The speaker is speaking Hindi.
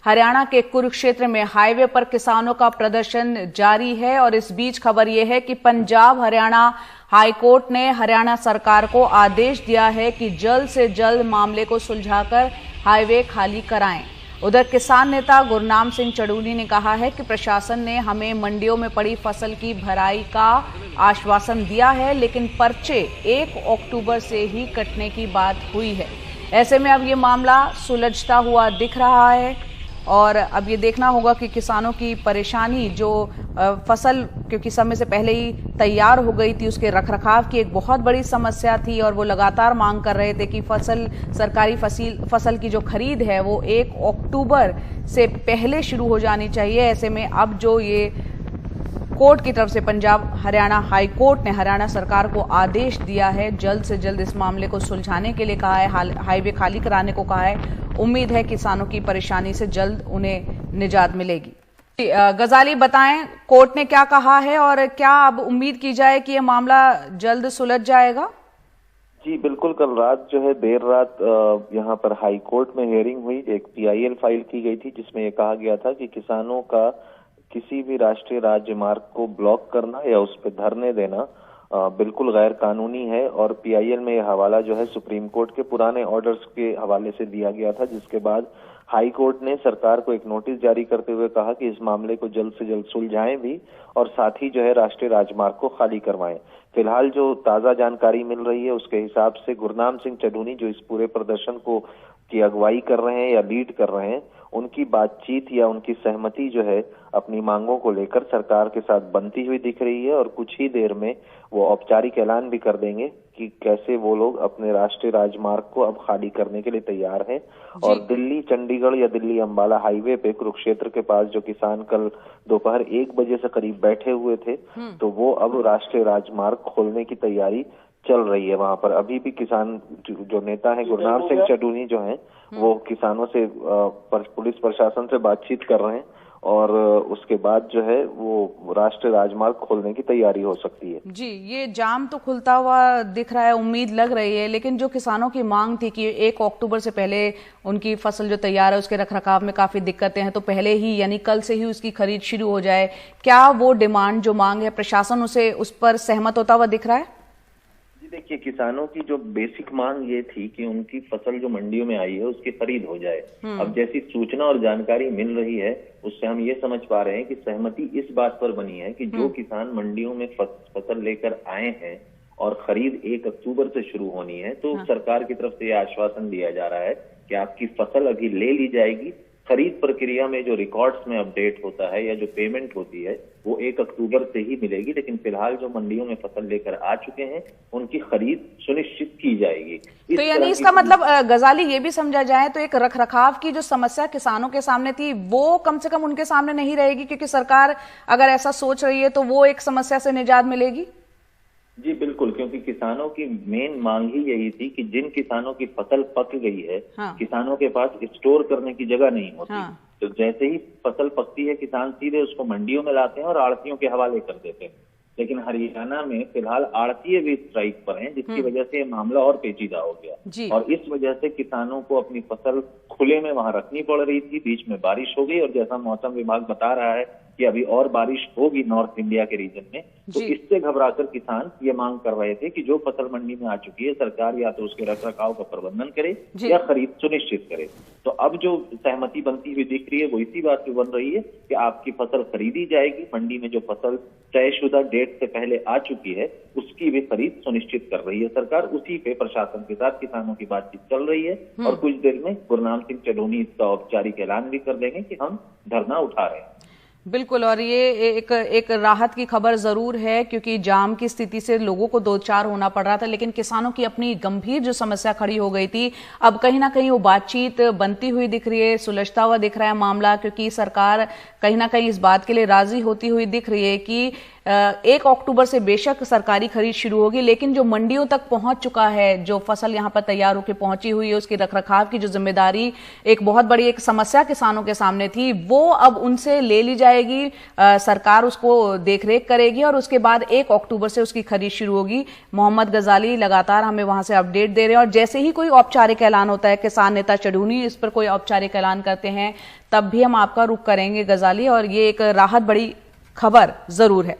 हरियाणा के कुरुक्षेत्र में हाईवे पर किसानों का प्रदर्शन जारी है और इस बीच खबर यह है कि पंजाब हरियाणा हाईकोर्ट ने हरियाणा सरकार को आदेश दिया है कि जल्द से जल्द मामले को सुलझाकर हाईवे खाली कराएं। उधर किसान नेता गुरनाम सिंह चढ़ूनी ने कहा है कि प्रशासन ने हमें मंडियों में पड़ी फसल की भराई का आश्वासन दिया है, लेकिन पर्चे 1 अक्टूबर से ही कटने की बात हुई है। ऐसे में अब ये मामला सुलझता हुआ दिख रहा है और अब ये देखना होगा कि किसानों की परेशानी, जो फसल क्योंकि समय से पहले ही तैयार हो गई थी, उसके रखरखाव की एक बहुत बड़ी समस्या थी और वो लगातार मांग कर रहे थे कि सरकारी फसल की जो खरीद है वो 1 अक्टूबर से पहले शुरू हो जानी चाहिए। ऐसे में अब जो ये कोर्ट की तरफ से पंजाब हरियाणा हाई कोर्ट ने हरियाणा सरकार को आदेश दिया है, जल्द से जल्द इस मामले को सुलझाने के लिए कहा है, हाईवे खाली कराने को कहा है। उम्मीद है किसानों की परेशानी से जल्द उन्हें निजात मिलेगी। गजाली, बताएं कोर्ट ने क्या कहा है और क्या अब उम्मीद की जाए कि यह मामला जल्द सुलझ जाएगा? जी बिल्कुल, कल रात जो है देर रात यहाँ पर हाई कोर्ट में हियरिंग हुई। एक PIL फाइल की गई थी जिसमें यह कहा गया था कि किसानों का किसी भी राष्ट्रीय राजमार्ग को ब्लॉक करना या उस पर धरने देना बिल्कुल गैर कानूनी है। और PIL में यह हवाला जो है सुप्रीम कोर्ट के पुराने ऑर्डर्स के हवाले से दिया गया था, जिसके बाद हाई कोर्ट ने सरकार को एक नोटिस जारी करते हुए कहा कि इस मामले को जल्द से जल्द सुलझाएं भी और साथ ही जो है राष्ट्रीय राजमार्ग को खाली करवाएं। फिलहाल जो ताजा जानकारी मिल रही है उसके हिसाब से गुरनाम सिंह चढ़ूनी, जो इस पूरे प्रदर्शन की अगुवाई कर रहे हैं या लीड कर रहे हैं, उनकी बातचीत या उनकी सहमति जो है अपनी मांगों को लेकर सरकार के साथ बनती हुई दिख रही है और कुछ ही देर में वो औपचारिक ऐलान भी कर देंगे कि कैसे वो लोग अपने राष्ट्रीय राजमार्ग को अब खाली करने के लिए तैयार हैं। और दिल्ली चंडीगढ़ या दिल्ली अंबाला हाईवे पे कुरुक्षेत्र के पास जो किसान कल दोपहर 1 बजे से करीब बैठे हुए थे, तो वो अब राष्ट्रीय राजमार्ग खोलने की तैयारी चल रही है। वहां पर अभी भी किसान जो नेता है गुरनाम सिंह चढ़ूनी जो हैं, वो किसानों से पुलिस प्रशासन से बातचीत कर रहे हैं और उसके बाद जो है वो राष्ट्रीय राजमार्ग खोलने की तैयारी हो सकती है। जी, ये जाम तो खुलता हुआ दिख रहा है, उम्मीद लग रही है, लेकिन जो किसानों की मांग थी कि 1 अक्टूबर से पहले उनकी फसल जो तैयार है उसके रखरखाव में काफी दिक्कतें हैं, तो पहले ही यानी कल से ही उसकी खरीद शुरू हो जाए, क्या वो डिमांड जो मांग है प्रशासन उस पर सहमत होता हुआ दिख रहा है? देखिए, किसानों की जो बेसिक मांग ये थी कि उनकी फसल जो मंडियों में आई है उसकी खरीद हो जाए। अब जैसी सूचना और जानकारी मिल रही है उससे हम ये समझ पा रहे हैं कि सहमति इस बात पर बनी है कि जो किसान मंडियों में फसल लेकर आए हैं और खरीद 1 अक्टूबर से शुरू होनी है, तो सरकार की तरफ से यह आश्वासन दिया जा रहा है कि आपकी फसल अभी ले ली जाएगी। खरीद प्रक्रिया में जो रिकॉर्ड्स में अपडेट होता है या जो पेमेंट होती है वो 1 अक्टूबर से ही मिलेगी, लेकिन फिलहाल जो मंडियों में फसल लेकर आ चुके हैं उनकी खरीद सुनिश्चित की जाएगी। तो यानी इसका मतलब गजाली ये भी समझा जाए तो एक रखरखाव की जो समस्या किसानों के सामने थी वो कम से कम उनके सामने नहीं रहेगी, क्योंकि सरकार अगर ऐसा सोच रही है तो वो एक समस्या से निजात मिलेगी। जी बिल्कुल, क्योंकि किसानों की मेन मांग ही यही थी कि जिन किसानों की फसल पक गई है, किसानों के पास स्टोर करने की जगह नहीं होती, तो जैसे ही फसल पकती है किसान सीधे उसको मंडियों में लाते हैं और आड़तियों के हवाले कर देते हैं। लेकिन हरियाणा में फिलहाल आड़तीय भी स्ट्राइक पर हैं, जिसकी वजह से ये मामला और पेचीदा हो गया और इस वजह से किसानों को अपनी फसल खुले में वहां रखनी पड़ रही थी। बीच में बारिश हो गई और जैसा मौसम विभाग बता रहा है कि अभी और बारिश होगी नॉर्थ इंडिया के रीजन में, तो इससे घबराकर किसान ये मांग कर रहे थे कि जो फसल मंडी में आ चुकी है सरकार या तो उसके रखरखाव का प्रबंधन करे या खरीद सुनिश्चित करे। तो अब जो सहमति बनती हुई दिख रही है वो इसी बात पे बन रही है कि आपकी फसल खरीदी जाएगी। मंडी में जो फसल तयशुदा डेट से पहले आ चुकी है उसकी भी खरीद सुनिश्चित कर रही है सरकार। उसी पे प्रशासन के साथ किसानों की बातचीत चल रही है और कुछ देर में गुरनाम सिंह चढ़ूनी इसका औपचारिक ऐलान भी कर देंगे कि हम धरना उठा रहे हैं। बिल्कुल, और ये एक राहत की खबर जरूर है, क्योंकि जाम की स्थिति से लोगों को दो चार होना पड़ रहा था, लेकिन किसानों की अपनी गंभीर जो समस्या खड़ी हो गई थी, अब कहीं ना कहीं वो बातचीत बनती हुई दिख रही है, सुलझता हुआ दिख रहा है मामला, क्योंकि सरकार कहीं ना कहीं इस बात के लिए राजी होती हुई दिख रही है कि 1 अक्टूबर से बेशक सरकारी खरीद शुरू होगी, लेकिन जो मंडियों तक पहुंच चुका है, जो फसल यहां पर तैयार होकर पहुंची हुई है, उसकी रखरखाव की जो जिम्मेदारी एक बहुत बड़ी एक समस्या किसानों के सामने थी, वो अब उनसे ले ली जाएगी। सरकार उसको देखरेख करेगी और उसके बाद 1 अक्टूबर से उसकी खरीद शुरू होगी। मोहम्मद गजाली लगातार हमें वहां से अपडेट दे रहे हैं और जैसे ही कोई औपचारिक ऐलान होता है, किसान नेता चढ़ूनी इस पर कोई औपचारिक ऐलान करते हैं, तब भी हम आपका रुख करेंगे गजाली। और ये एक राहत बड़ी खबर जरूर है।